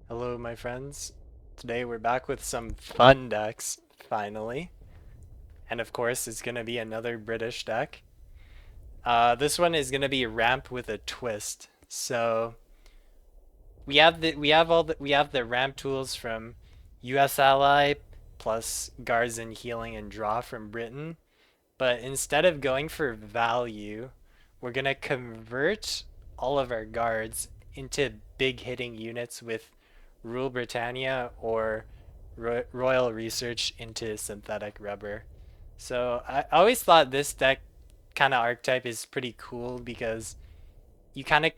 Hello, my friends. Today we're back with some fun decks, finally. And of course, it's gonna be another British deck. This one is gonna be ramp with a twist. So we have the ramp tools from US Ally plus guards and healing and draw from Britain. But instead of going for value, we're gonna convert all of our guards into big hitting units with Rule Britannia or Royal Research into synthetic rubber. So I always thought this deck kind of archetype is pretty cool because you kind of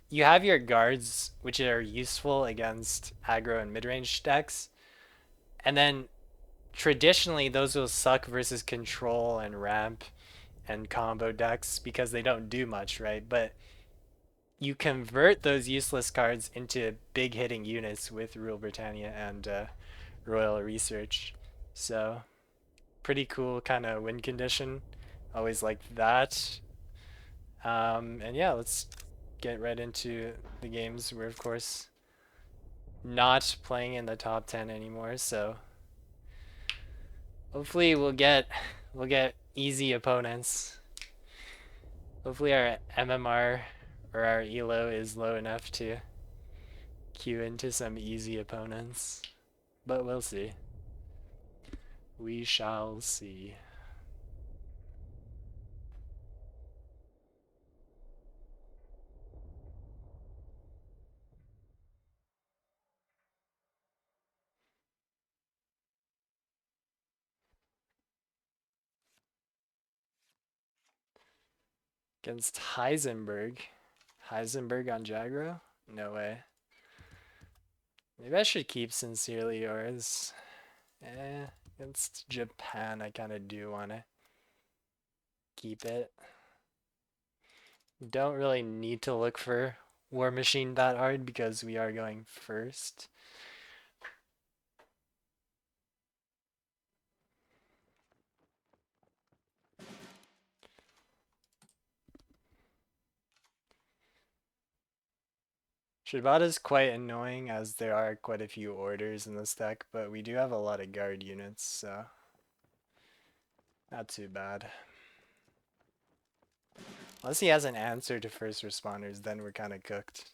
you have your guards which are useful against aggro and mid-range decks, and then traditionally those will suck versus control and ramp and combo decks because they don't do much, right? But you convert those useless cards into big hitting units with Rule Britannia and Royal Research. So pretty cool kind of win condition. Always liked that. And yeah, let's get right into the games. We're of course not playing in the top 10 anymore, so hopefully we'll get easy opponents. Hopefully our MMR or our ELO is low enough to queue into some easy opponents. But we'll see. We shall see. Against Heisenberg. Heisenberg on Jagro? No way. Maybe I should keep Sincerely Yours. Against Japan, I kind of do want to keep it. Don't really need to look for War Machine that hard because we are going first. Shibata is quite annoying as there are quite a few orders in this deck, but we do have a lot of guard units, so not too bad. Unless he has an answer to first responders, then we're kind of cooked.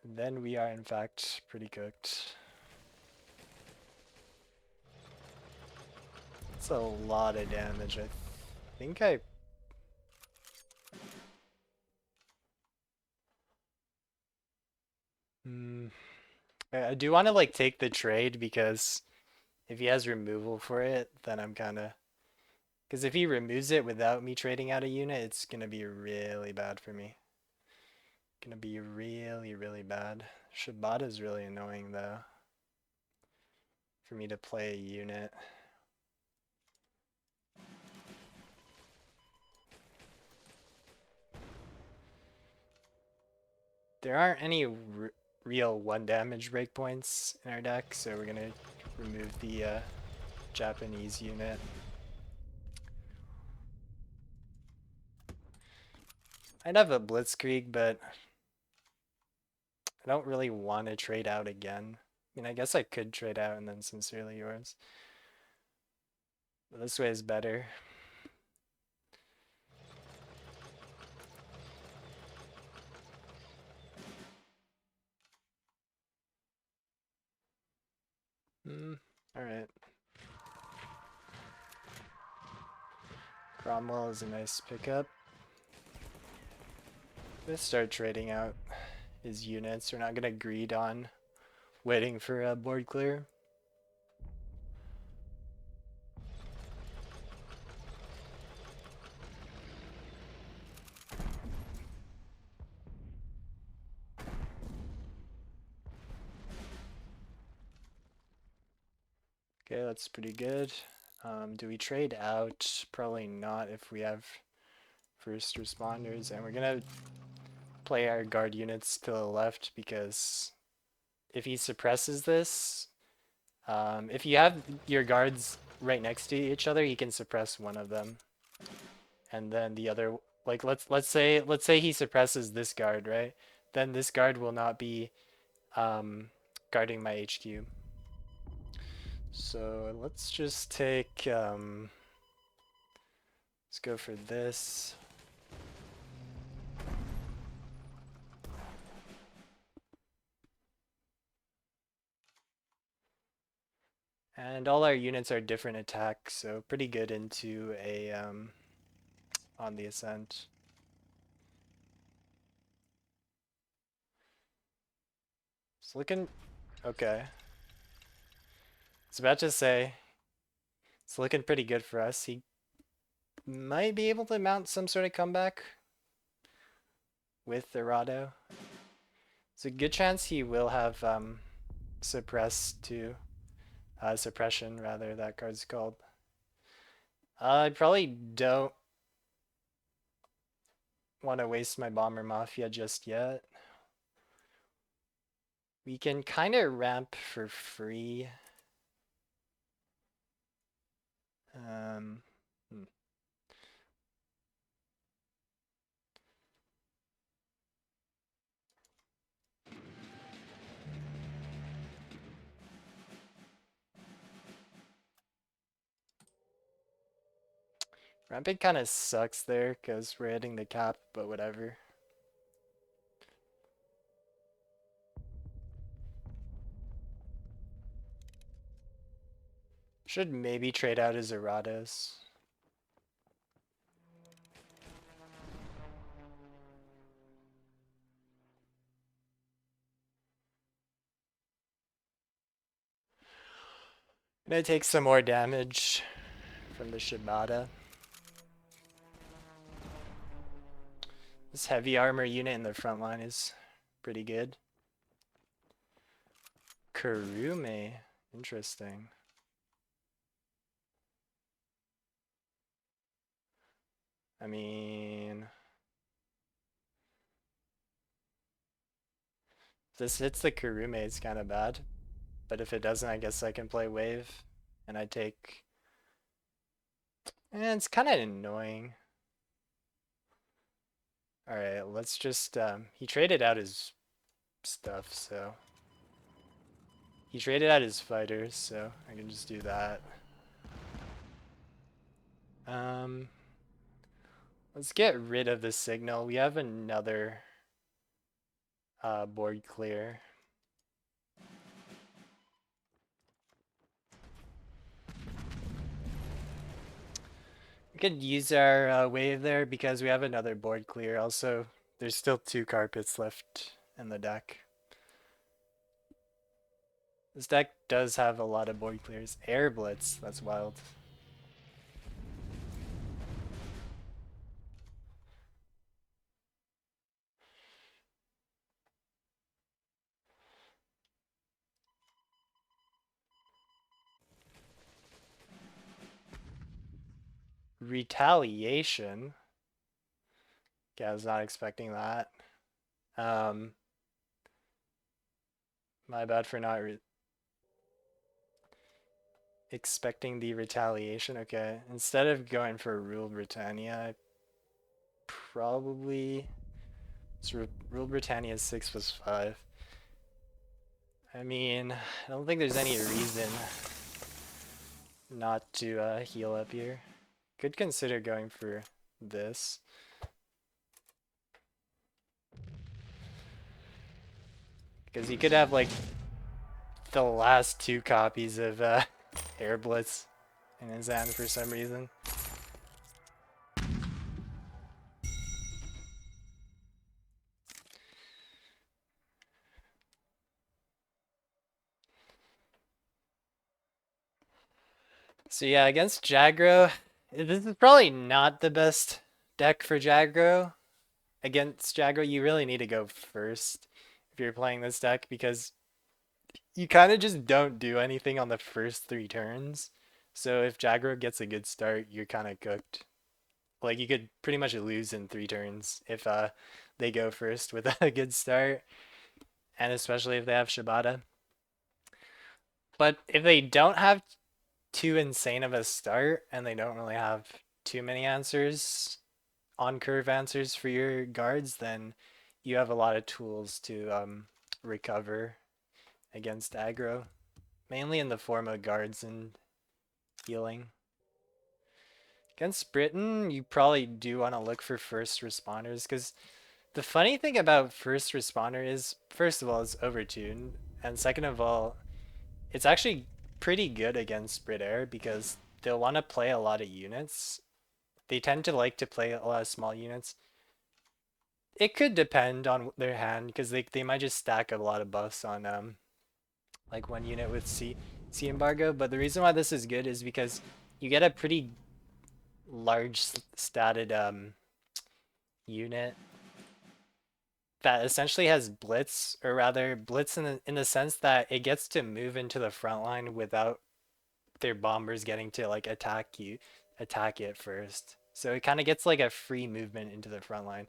Then we are in fact pretty cooked. That's a lot of damage. I think Hmm. I do want to like take the trade because if he has removal for it, then I'm kind of... Because if he removes it without me trading out a unit, it's going to be really bad for me. Gonna be really, really bad. Shibata's really annoying though, for me to play a unit. There aren't any real 1 damage breakpoints in our deck, so we're gonna remove the Japanese unit. I'd have a Blitzkrieg, but I don't really want to trade out again. I mean, I guess I could trade out and then Sincerely Yours. But this way is better. Alright. Cromwell is a nice pickup. Let's start trading out his units. We're not gonna greed on waiting for a board clear. Okay, that's pretty good. Do we trade out? Probably not if we have first responders, and we're gonna play our guard units to the left because if he suppresses this, if you have your guards right next to each other, he can suppress one of them, and then the other, like let's say he suppresses this guard, right? Then this guard will not be um, guarding my HQ. So let's just take, let's go for this. And all our units are different attacks, so pretty good into a, on the ascent. It's looking, okay. I was about to say, it's looking pretty good for us. He might be able to mount some sort of comeback with the Rado. It's a good chance he will have suppressed too. Suppression, rather, that card's called. I probably don't want to waste my Bomber Mafia just yet. We can kind of ramp for free. Um, hmm. Ramping kind of sucks there because we're hitting the cap, but whatever. Should maybe trade out his Erados. Gonna take some more damage from the Shibata. This heavy armor unit in the front line is pretty good. Kurume, interesting. I mean, if this hits the Kurume, it's kind of bad. But if it doesn't, I guess I can play wave. And I take... And it's kind of annoying. Alright, let's just... he traded out his stuff, so... He traded out his fighters, so I can just do that. Um, let's get rid of the signal. We have another board clear. We could use our wave there because we have another board clear. Also, there's still 2 carpets left in the deck. This deck does have a lot of board clears. Air Blitz, that's wild. Retaliation. Yeah, I was not expecting that. My bad for not expecting the retaliation. Okay, instead of going for Rule Britannia, I probably... So Rule Britannia 6+5. I mean, I don't think there's any reason not to heal up here. Could consider going for this. Because he could have like the last 2 copies of Air Blitz in his hand for some reason. So yeah, against Jagro, this is probably not the best deck for Jagro. Against Jagro, you really need to go first if you're playing this deck because you kind of just don't do anything on the first 3 turns. So if Jagro gets a good start, you're kind of cooked. Like you could pretty much lose in 3 turns if they go first with a good start, and especially if they have Shibata. But if they don't have too insane of a start and they don't really have too many answers, on curve answers for your guards, then you have a lot of tools to recover against aggro, mainly in the form of guards and healing. Against Britain, you probably do want to look for first responders because the funny thing about first responder is, first of all, it's overtuned, and second of all, it's actually pretty good against Brit Air because they'll want to play a lot of units. They tend to like to play a lot of small units. It could depend on their hand because they might just stack a lot of buffs on like one unit with C embargo. But the reason why this is good is because you get a pretty large statted unit that essentially has blitz, or rather blitz in the sense that it gets to move into the front line without their bombers getting to like attack it first. So it kind of gets like a free movement into the front line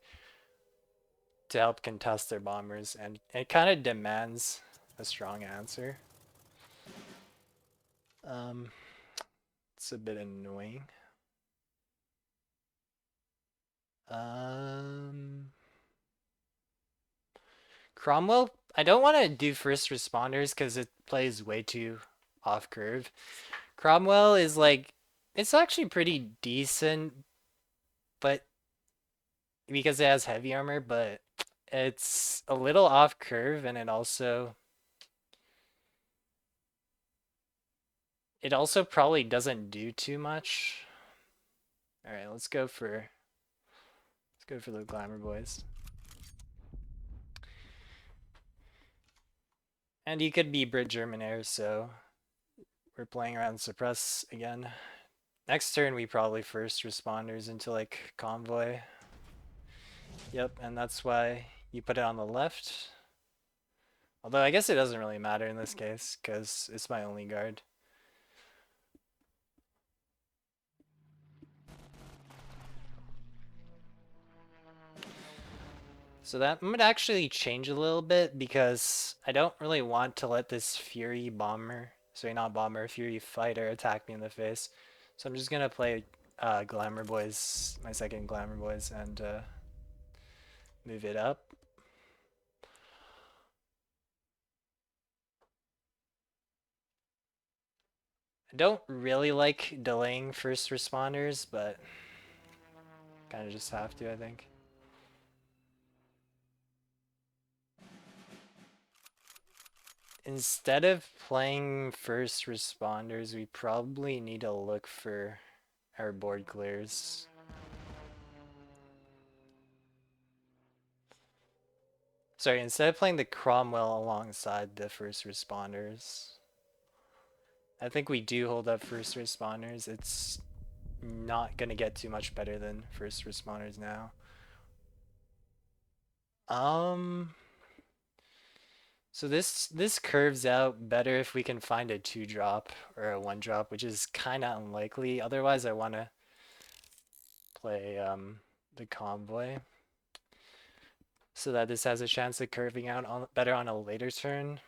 to help contest their bombers, and it kind of demands a strong answer. Um, it's a bit annoying. Um, Cromwell, I don't want to do first responders because it plays way too off curve. Cromwell is like, it's actually pretty decent, but because it has heavy armor, but it's a little off curve, and it also probably doesn't do too much. All right, let's go for the glamour boys. And you could be Brit German Air, so we're playing around suppress again. Next turn we probably first responders into like convoy. Yep, and that's why you put it on the left. Although I guess it doesn't really matter in this case, because it's my only guard. So that might actually change a little bit because I don't really want to let this Fury bomber, sorry, not bomber, Fury fighter attack me in the face. So I'm just gonna play Glamour Boys, my second Glamour Boys, and move it up. I don't really like delaying first responders, but kind of just have to, I think. Instead of playing first responders, we probably need to look for our board clears. Sorry, instead of playing the Cromwell alongside the first responders, I think we do hold up first responders. It's not gonna get too much better than first responders now. Um, so this curves out better if we can find a 2-drop or a 1-drop, which is kind of unlikely. Otherwise, I want to play the convoy so that this has a chance of curving out better on a later turn.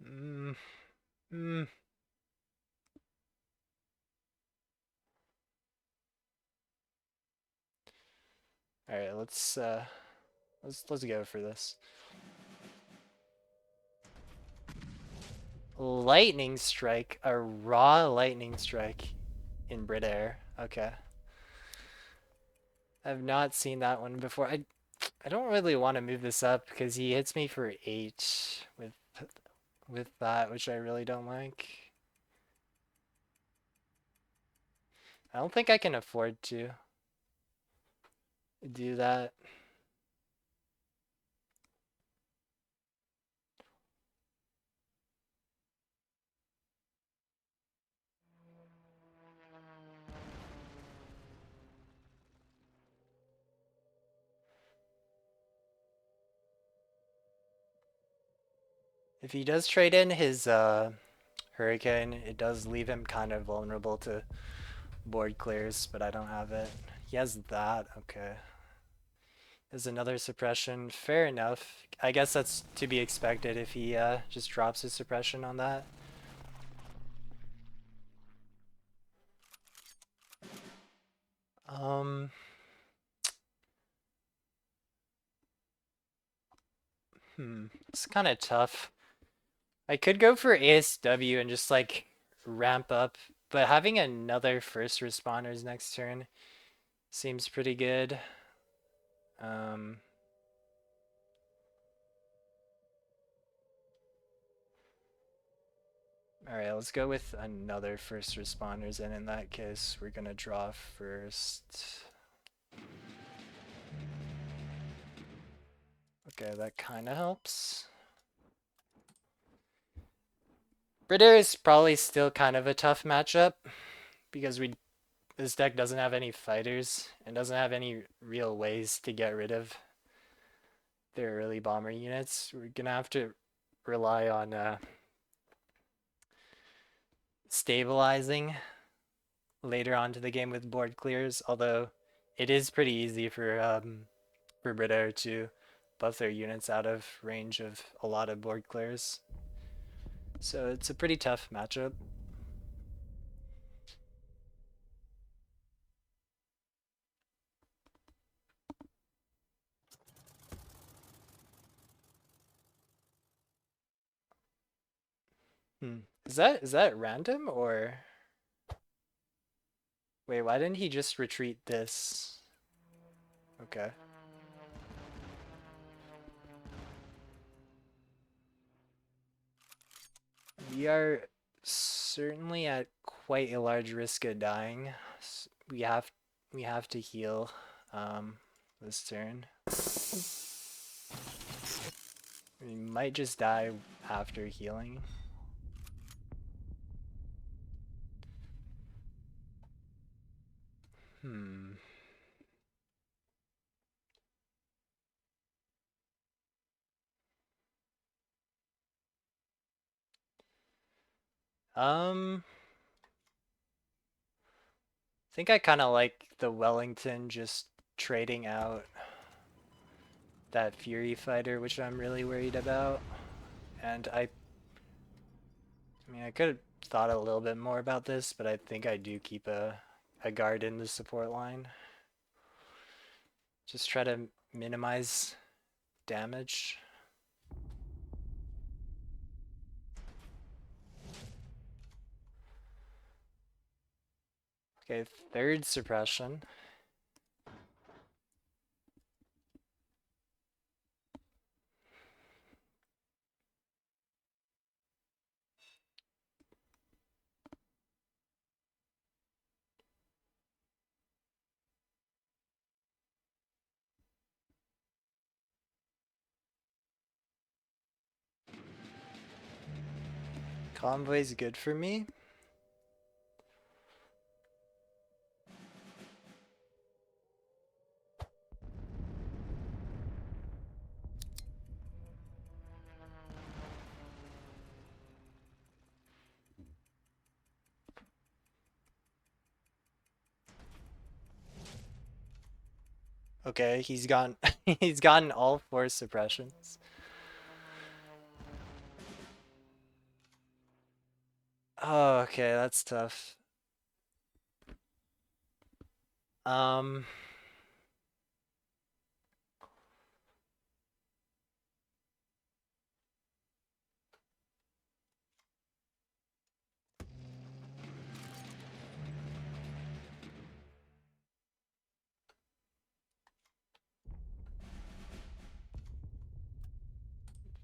Mm, mm. All right, let's go for this. Lightning strike, a raw lightning strike in Brit Air. Okay. I've not seen that one before. I don't really want to move this up because he hits me for 8 with that, which I really don't like. I don't think I can afford to do that. If he does trade in his Hurricane, it does leave him kind of vulnerable to board clears, but I don't have it. He has that, okay. There's another suppression, fair enough. I guess that's to be expected if he just drops his suppression on that. Um, It's kind of tough. I could go for ASW and just like ramp up, but having another first responders next turn seems pretty good. Um, all right, let's go with another first responders, and in that case, we're gonna draw first. Okay, that kind of helps. Britter is probably still kind of a tough matchup because this deck doesn't have any fighters and doesn't have any real ways to get rid of their early bomber units. We're gonna have to rely on stabilizing later on to the game with board clears, although it is pretty easy for Britter to buff their units out of range of a lot of board clears. So it's a pretty tough matchup. Is that random or wait, why didn't he just retreat this? Okay. We are certainly at quite a large risk of dying. We have to heal this turn. We might just die after healing. Hmm. I think I kind of like the Wellington just trading out that Fury fighter, which I'm really worried about. And I mean, I could have thought a little bit more about this, but I think I do keep a guard in the support line. Just try to minimize damage. Okay, third suppression. Convoy's good for me. Okay, he's gone. He's gotten all 4 suppressions. Oh, okay, that's tough. Um,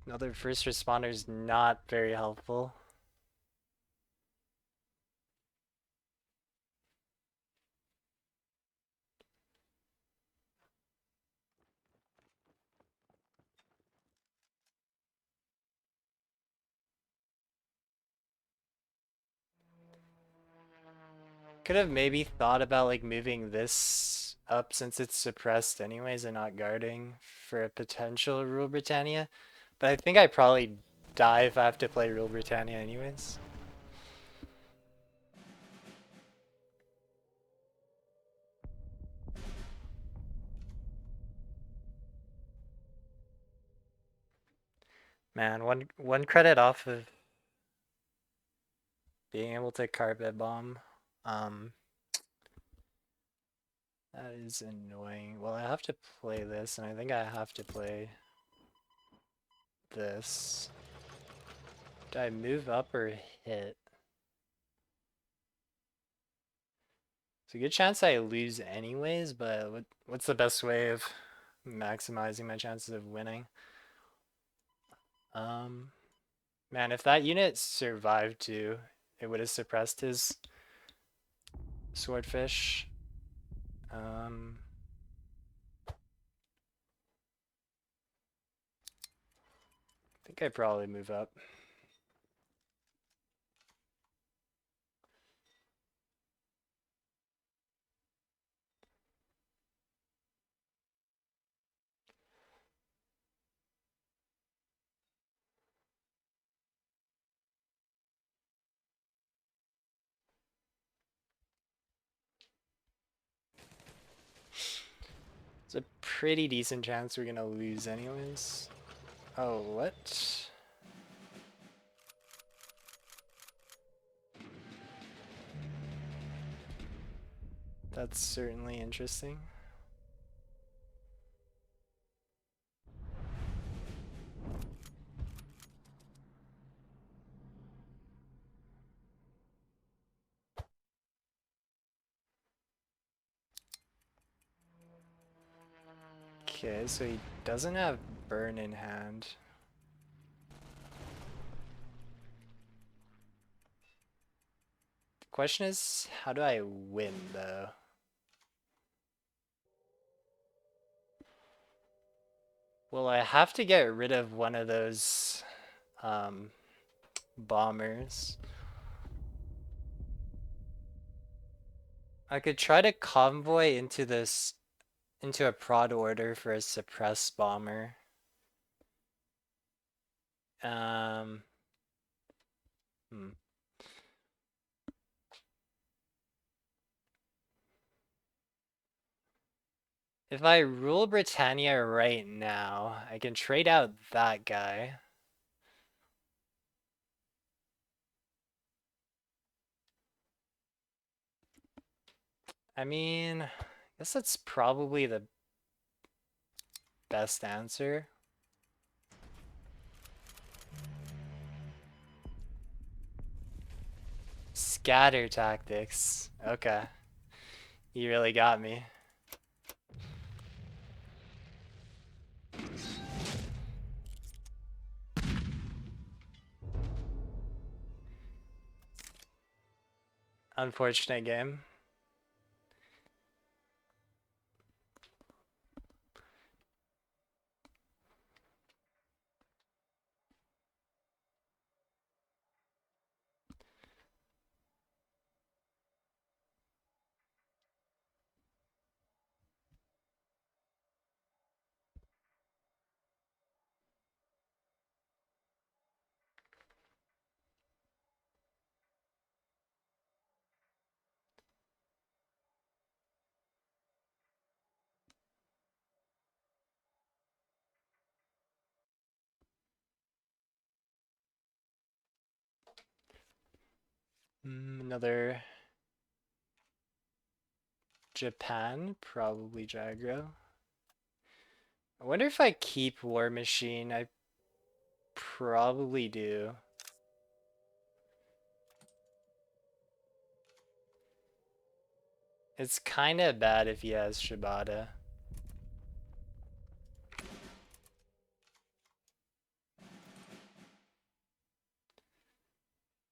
another first responder's not very helpful. Could have maybe thought about like moving this up since it's suppressed anyways and not guarding for a potential Rule Britannia. But I think I probably die if I have to play Rule Britannia anyways. Man, one credit off of being able to carpet bomb. Um, that is annoying. Well, I have to play this, and I think I have to play this. Do I move up or hit? It's a good chance I lose anyways, but what's the best way of maximizing my chances of winning? Um, Man, if that unit survived too, it would have suppressed his swordfish. Um, I think I'd probably move up. It's a pretty decent chance we're gonna lose anyways. Oh, what? That's certainly interesting. Okay, so he doesn't have burn in hand. The question is, how do I win though? Well, I have to get rid of one of those um, bombers. I could try to convoy into a prod order for a suppressed bomber. Um, hmm. If I rule Britannia right now, I can trade out that guy. I mean, I guess that's probably the best answer. Scatter tactics. Okay. You really got me. Unfortunate game. Another Japan, probably Jagro. I wonder if I keep War Machine. I probably do. It's kind of bad if he has Shibata.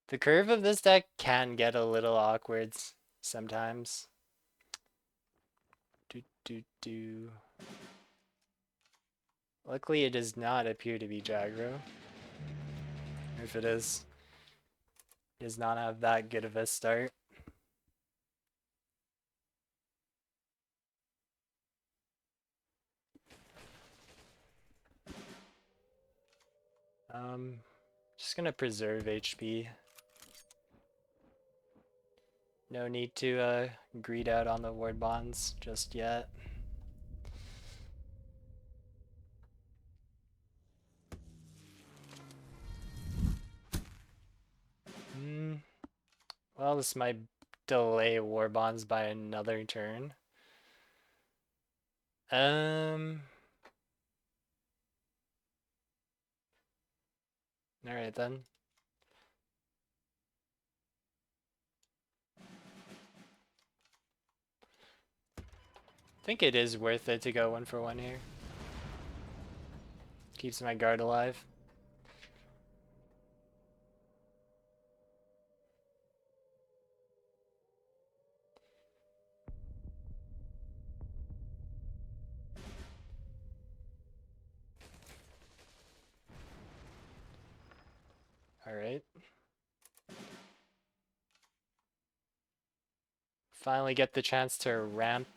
The curve of this deck can get a little awkward sometimes. Do, do, do. Luckily, it does not appear to be Jagro. If it is, it does not have that good of a start. Just gonna preserve HP. No need to greed out on the ward bonds just yet. Well, this might delay war bonds by another turn. Um, Alright then. I think it is worth it to go 1-for-1 here. Keeps my guard alive. Alright. Finally get the chance to ramp.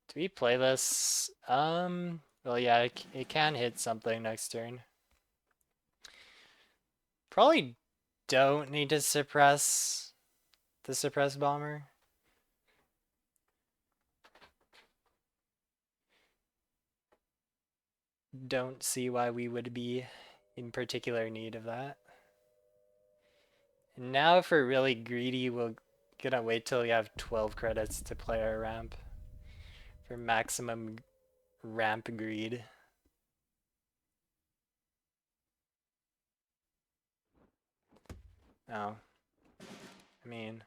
Do we play this? Well, yeah, it can hit something next turn. Probably don't need to suppress the suppress bomber. Don't see why we would be in particular need of that. And now if we're really greedy, we're gonna wait till we have 12 credits to play our ramp for maximum ramp greed. Oh. I mean,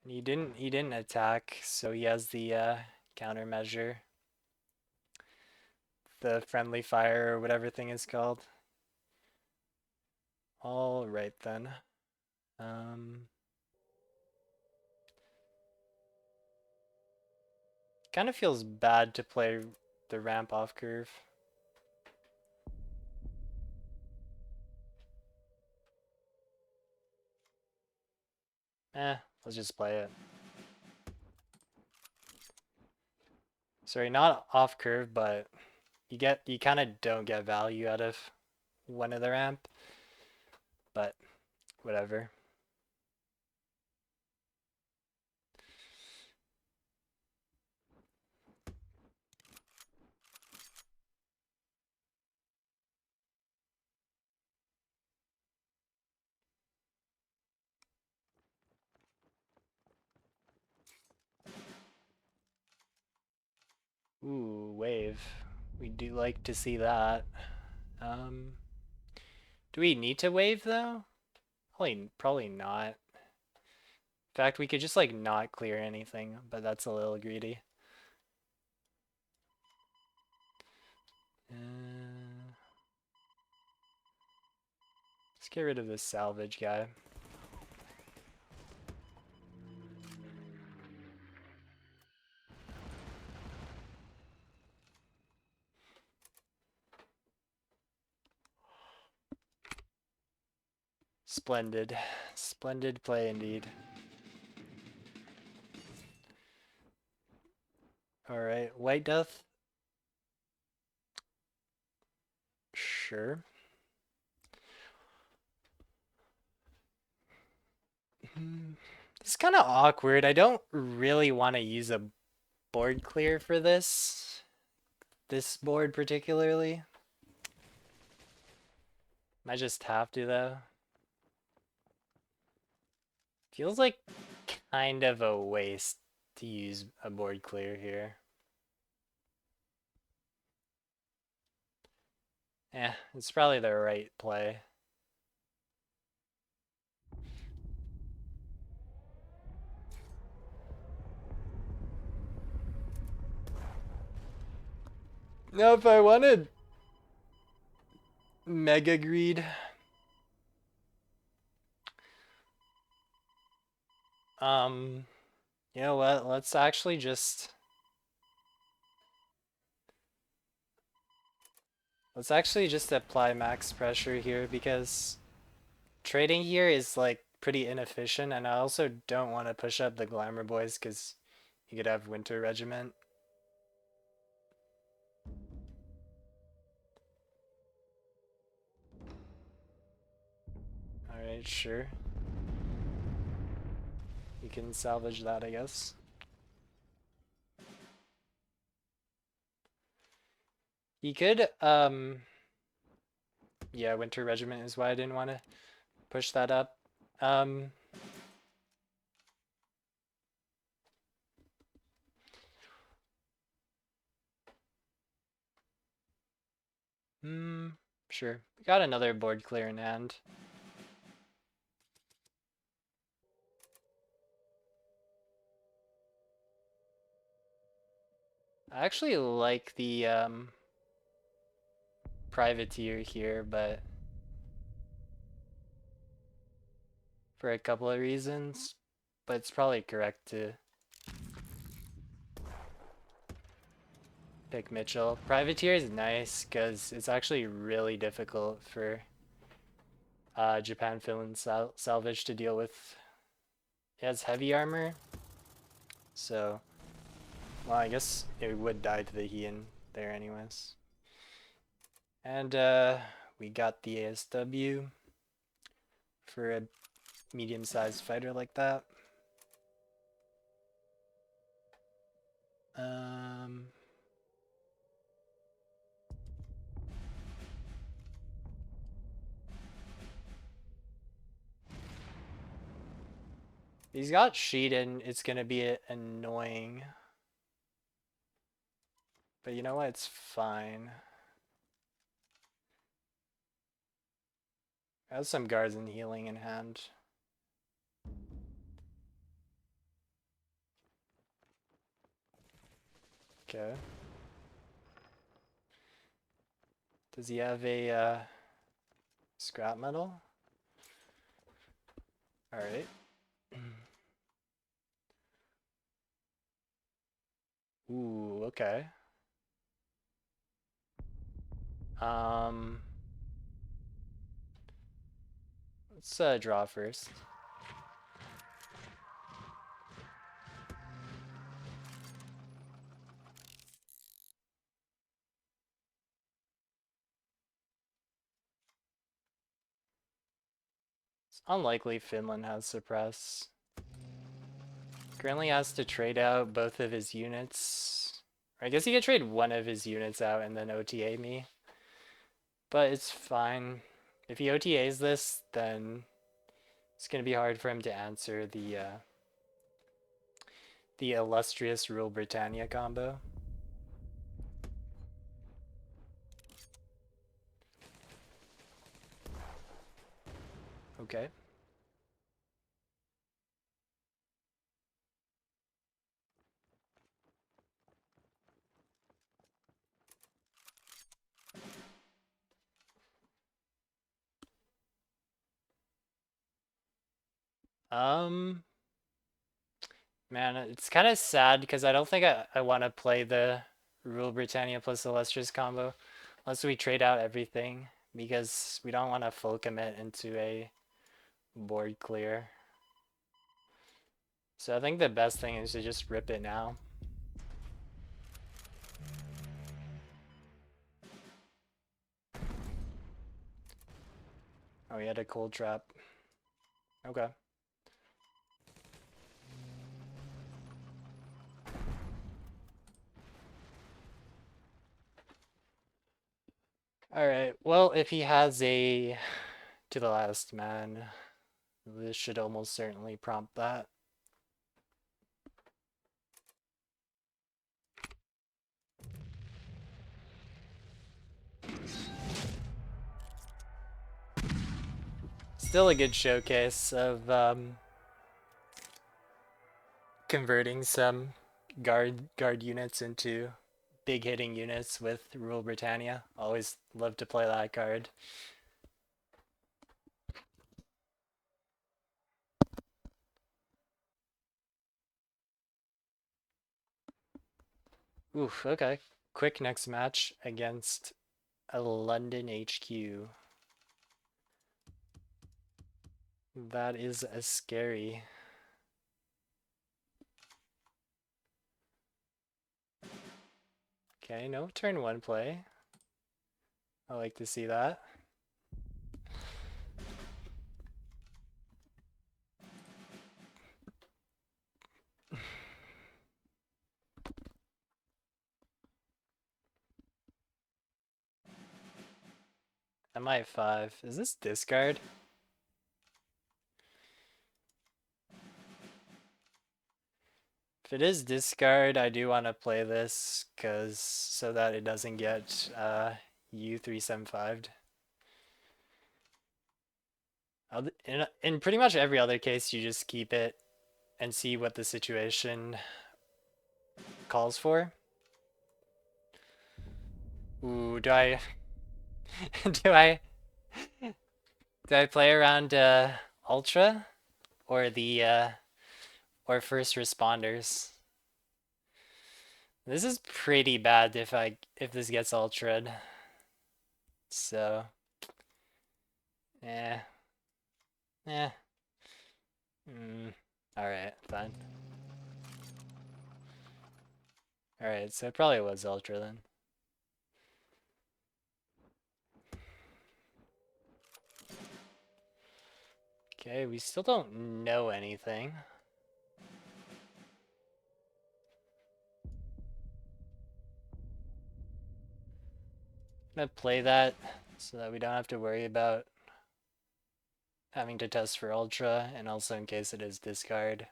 he didn't attack, so he has the countermeasure. The friendly fire or whatever thing is called. All right then. Kind of feels bad to play the ramp off curve. Let's just play it. Sorry, not off curve, but you kind of don't get value out of one of the ramp, but whatever. Ooh, wave. We do like to see that. Do we need to wave though? Probably not. In fact, we could just like not clear anything, but that's a little greedy. Let's get rid of this salvage guy. Splendid. Splendid play indeed. Alright, White Death. Sure. It's kind of awkward. I don't really want to use a board clear for this. This board particularly. Might just have to though. Feels like kind of a waste to use a board clear here. It's probably the right play. Now if I wanted Mega Greed, you know what? Let's actually just apply max pressure here because trading here is like pretty inefficient, and I also don't want to push up the Glamour Boys because you could have Winter Regiment. Alright, sure. You can salvage that, I guess. You could, yeah, Winter Regiment is why I didn't want to push that up. Sure. We got another board clear in hand. I actually like the privateer here, but for a couple of reasons. But it's probably correct to pick Mitchell. Privateer is nice because it's actually really difficult for Japan Finland salvage to deal with. It has heavy armor, so well, I guess it would die to the Heian there anyways. And we got the ASW for a medium-sized fighter like that. Um, he's got Sheeden. It's gonna be annoying, but you know what? It's fine. I have some guards and healing in hand. Okay. Does he have a scrap metal? All right. Ooh, okay. Um, let's draw first. It's unlikely Finland has suppress. Currently has to trade out both of his units. I guess he could trade one of his units out and then OTA me. But it's fine. If he OTAs this, then it's gonna be hard for him to answer the illustrious Rule Britannia combo. Okay. Um, Man, it's kind of sad because I don't think I want to play the Rule Britannia plus Illustrious combo unless we trade out everything because we don't want to full commit into a board clear. So I think the best thing is to just rip it now. Oh, he had a cold trap. Okay. Alright, well, if he has a to the last man, this should almost certainly prompt that. Still a good showcase of converting some guard units into big hitting units with Rule Britannia. Always love to play that card. Oof, okay. Quick next match against a London HQ. That is a scary. Okay, no turn one play. I like to see that. MI5. Is this discard? If it is discard, I do want to play this because so that it doesn't get U375'd. In pretty much every other case, you just keep it and see what the situation calls for. Ooh, do I do I play around Ultra or the or first responders? This is pretty bad if this gets ultra'd. So, eh, eh. Mm, all right, fine. All right, so it probably was ultra then. Okay, we still don't know anything. I'm gonna play that so that we don't have to worry about having to test for ultra, and also in case it is discard.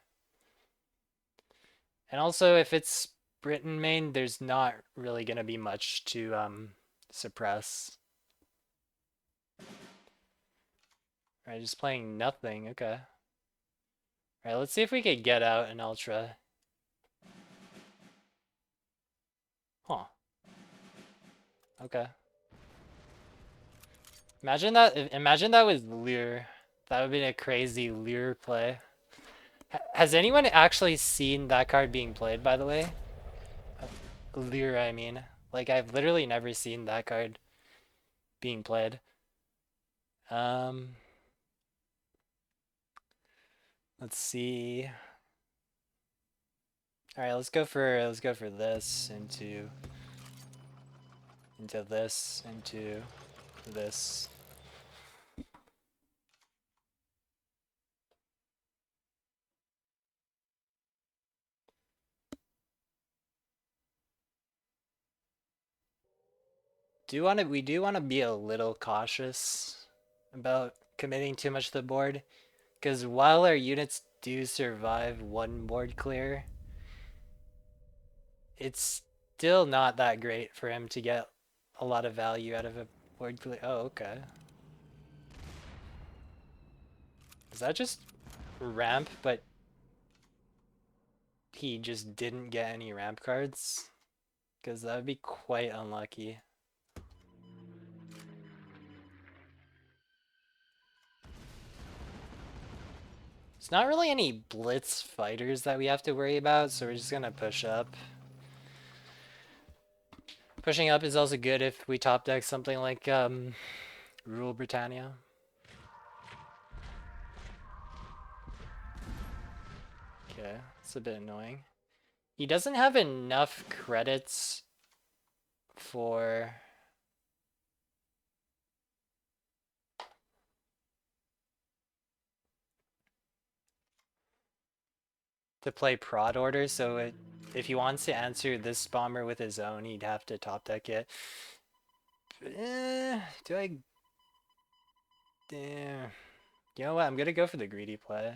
And also, if it's Britain main, there's not really gonna be much to suppress. All right, just playing nothing. Okay. All right, let's see if we could get out an ultra. Huh. Okay. Imagine that was lure. That would be a crazy lure play. Has anyone actually seen that card being played, by the way? Lure, I mean. Like, I've literally never seen that card being played. Um, let's see. All right, let's go for this into this into this. We do want to be a little cautious about committing too much to the board, because while our units do survive one board clear, it's still not that great for him to get a lot of value out of a board clear. Oh, okay. Is that just ramp, but he just didn't get any ramp cards? Because that would be quite unlucky. There's not really any blitz fighters that we have to worry about, so we're just gonna push up. Pushing up is also good if we top deck something like Rule Britannia. Okay, it's a bit annoying. He doesn't have enough credits for to play prod order, so if he wants to answer this bomber with his own, he'd have to top deck it. Do I? You know what? I'm gonna go for the greedy play.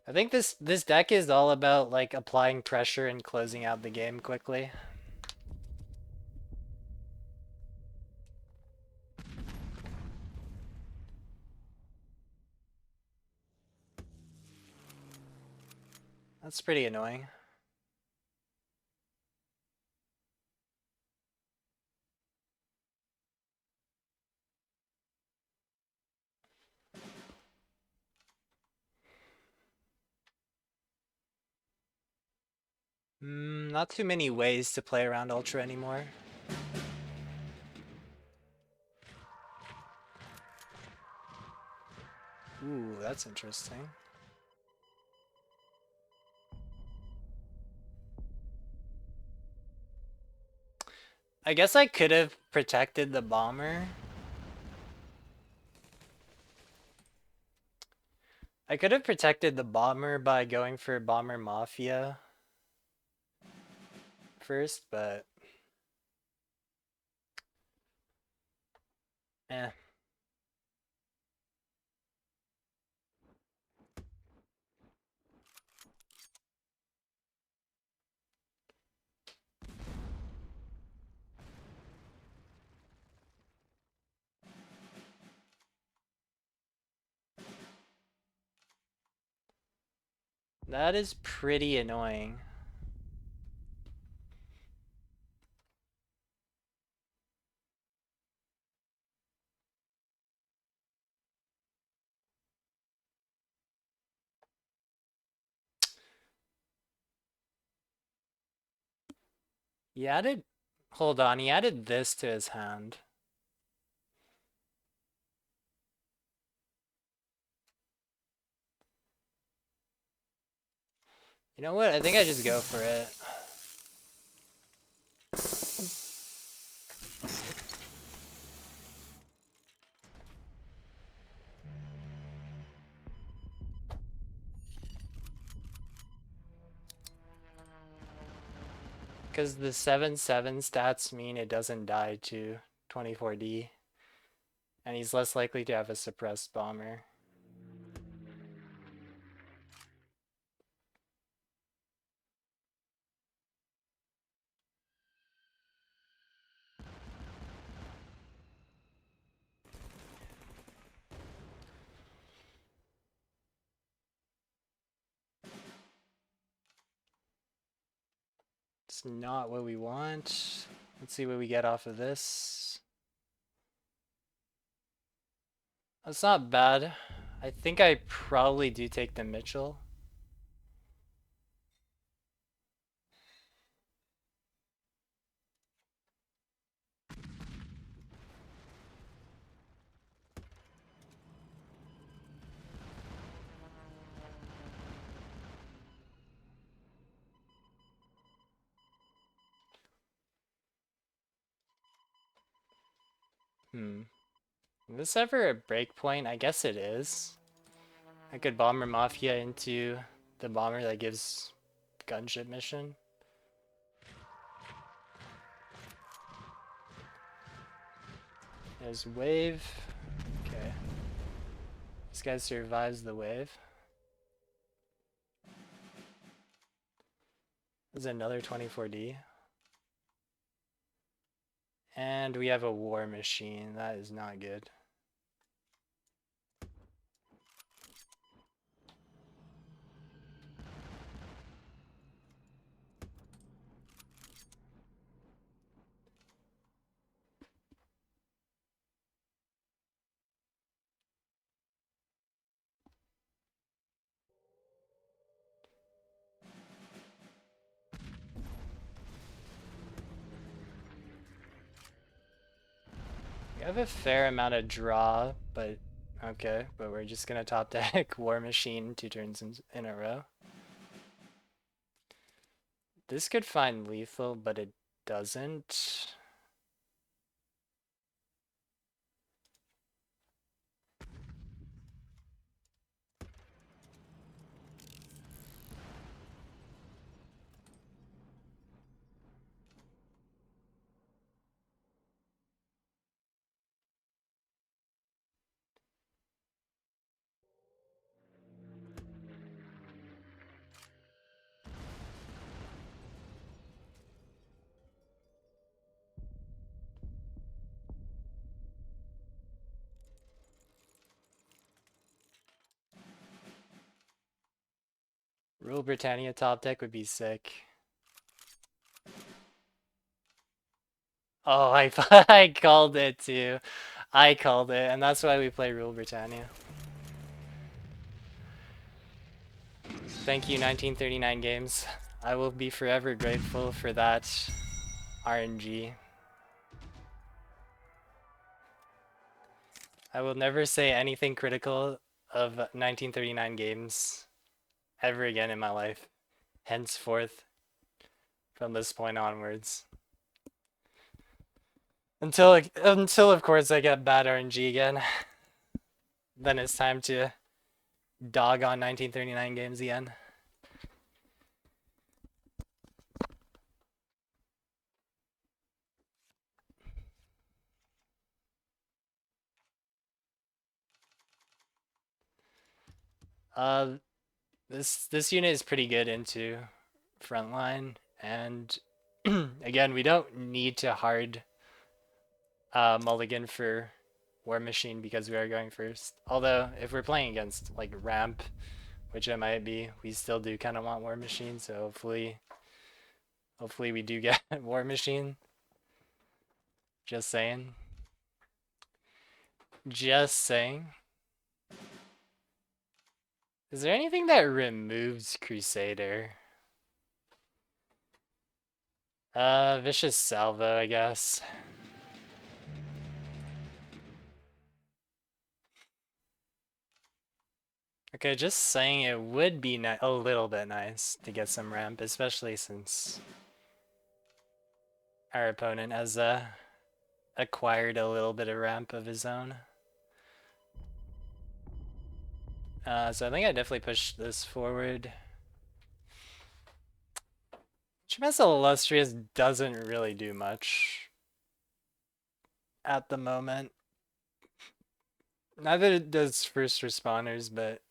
I think this deck is all about like applying pressure and closing out the game quickly. That's pretty annoying. Not too many ways to play around Ultra anymore. Ooh, that's interesting. I guess I could have protected the bomber. I could have protected the bomber by going for Bomber Mafia first, but eh. That is pretty annoying. He added, hold on, he added this to his hand. You know what? I think I just go for it. Because the 7/7 stats mean it doesn't die to 24D. And he's less likely to have a suppressed bomber. It's not what we want. Let's see what we get off of this. That's not bad. I think I probably do take the Mitchell. Is this ever a breakpoint? I guess it is. I could Bomber Mafia into the bomber that gives gunship mission. There's wave. Okay. This guy survives the wave. There's another 24D. And we have a war machine. That is not good. We have a fair amount of draw, but okay. But we're just gonna top deck war machine 2 turns in a row. This could find lethal, but it doesn't. Rule Britannia top deck would be sick. Oh, I I called it too. I called it, and that's why we play Rule Britannia. Thank you, 1939 Games. I will be forever grateful for that RNG. I will never say anything critical of 1939 Games ever again in my life, henceforth, from this point onwards. Until of course I get bad RNG again. Then it's time to dog on 1939 Games again. This unit is pretty good into frontline, and again, we don't need to hard mulligan for War Machine because we are going first. Although, if we're playing against like ramp which it might be. We still do kind of want War Machine, so hopefully we do get War Machine. Just saying. Just saying. Is there anything that removes Crusader? Vicious Salvo, I guess. Okay, just saying it would be a little bit nice to get some ramp, especially since our opponent has acquired a little bit of ramp of his own. So I think I definitely push this forward. Tremendous Illustrious doesn't really do much at the moment. Not that it does first responders, but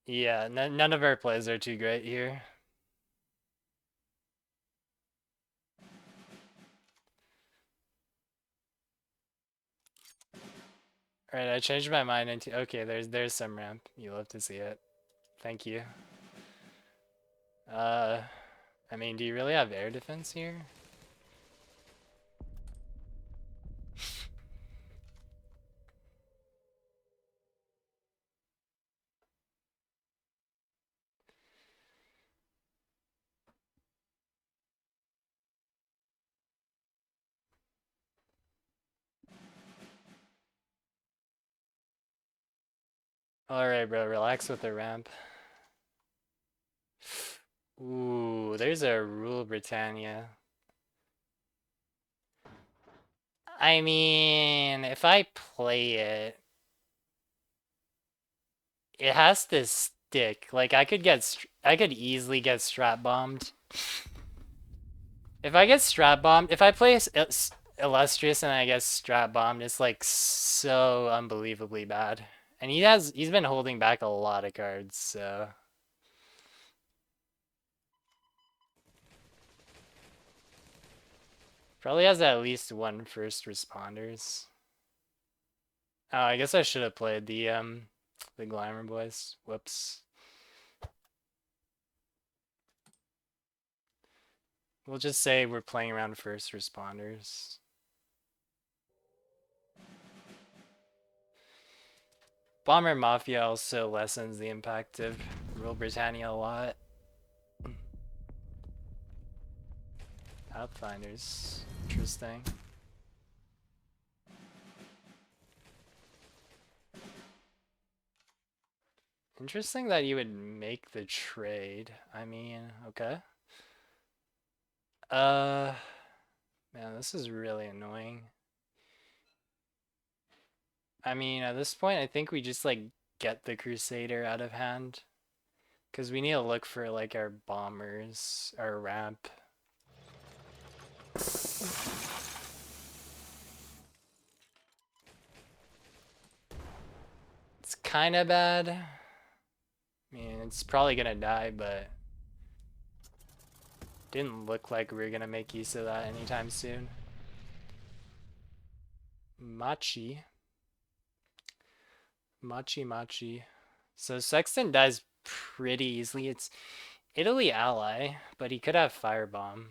yeah, none of our plays are too great here. Alright, I changed my mind into okay, there's some ramp. You love to see it. Thank you. I mean, do you really have air defense here? Alright, bro, relax with the ramp. Ooh, there's a rule Britannia. I mean, if I play it, it has to stick. Like I could easily get strap bombed. If I get strap bombed, if I play Illustrious and I get strap bombed, it's like so unbelievably bad. And he's been holding back a lot of cards, so probably has at least one first responders. Oh, I guess I should have played the Glamour Boys. Whoops. We'll just say we're playing around first responders. Bomber Mafia also lessens the impact of Rule Britannia a lot. Pathfinders. Interesting. Interesting that you would make the trade. I mean, okay. Man, this is really annoying. I mean, at this point, I think we just like get the Crusader out of hand. Because we need to look for like our bombers, our ramp. It's kind of bad. I mean, it's probably gonna die, but didn't look like we were gonna make use of that anytime soon. Machi. Machi. So Sexton dies pretty easily. It's Italy ally, but he could have Firebomb.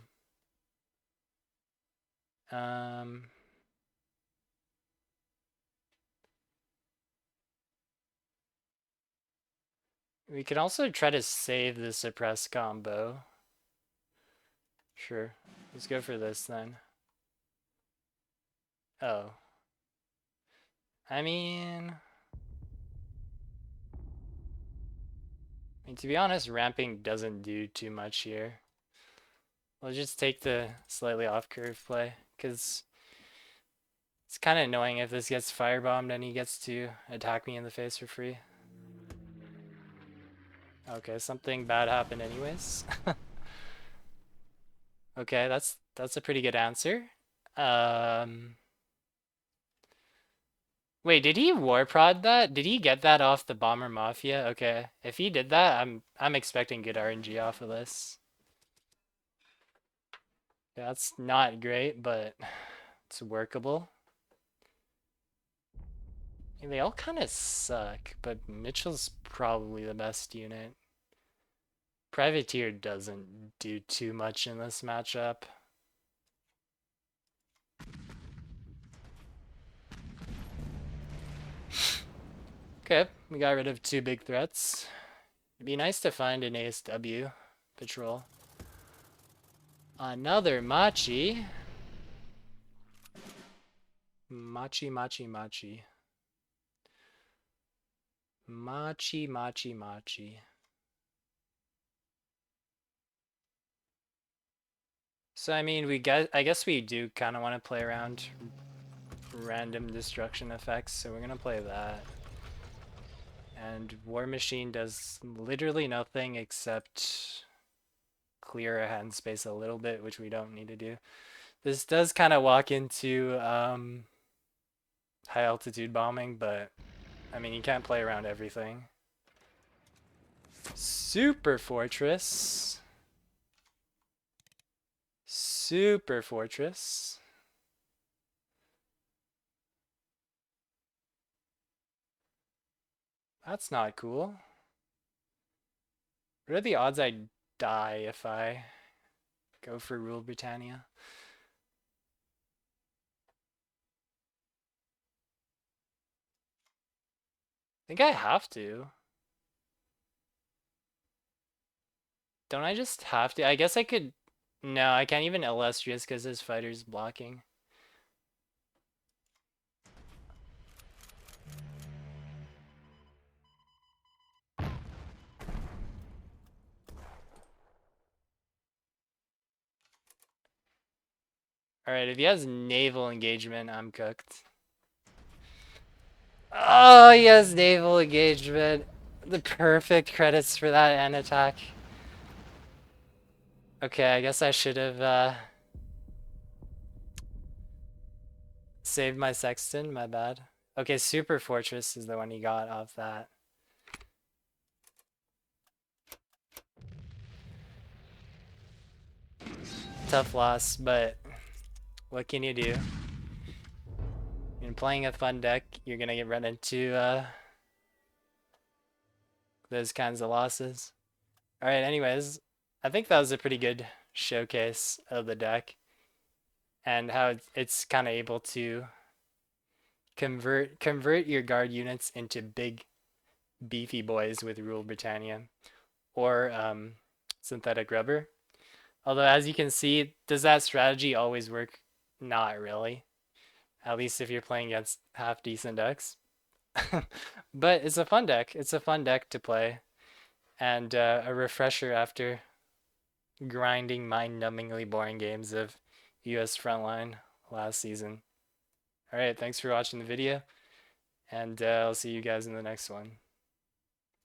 We could also try to save the suppress combo. Sure. Let's go for this then. Oh. I mean, to be honest, ramping doesn't do too much here. We'll just take the slightly off curve play, because it's kind of annoying if this gets firebombed and he gets to attack me in the face for free. Okay, something bad happened anyways. Okay, that's a pretty good answer. Wait, did he war prod that? Did he get that off the Bomber Mafia? Okay, if he did that, I'm expecting good RNG off of this. Yeah, that's not great, but it's workable. They all kind of suck, but Mitchell's probably the best unit. Privateer doesn't do too much in this matchup. Okay, we got rid of two big threats. It'd be nice to find an ASW patrol. Another Machi. Machi, Machi, Machi. Machi, Machi, Machi. So I mean, I guess we do kind of want to play around random destruction effects, so we're gonna play that. And War Machine does literally nothing except clear a hand space a little bit, which we don't need to do. This does kind of walk into high altitude bombing, but I mean, you can't play around everything. Super Fortress. Super Fortress. That's not cool. What are the odds I die if I go for Rule Britannia? I think I have to. Don't I just have to? I guess I could. No, I can't even Illustrious because his fighter's blocking. Alright, if he has naval engagement, I'm cooked. Oh, he has naval engagement. The perfect credits for that end attack. Okay, I guess I should have saved my Sexton, my bad. Okay, Super Fortress is the one he got off that. Tough loss, but what can you do? In playing a fun deck, you're gonna get run into those kinds of losses. Alright, anyways, I think that was a pretty good showcase of the deck and how it's kind of able to convert your guard units into big beefy boys with Rule Britannia or synthetic rubber. Although as you can see, does that strategy always work? Not really. At least if you're playing against half decent decks. But it's a fun deck. It's a fun deck to play and a refresher after grinding mind-numbingly boring games of US Frontline last season. All right, thanks for watching the video, and I'll see you guys in the next one.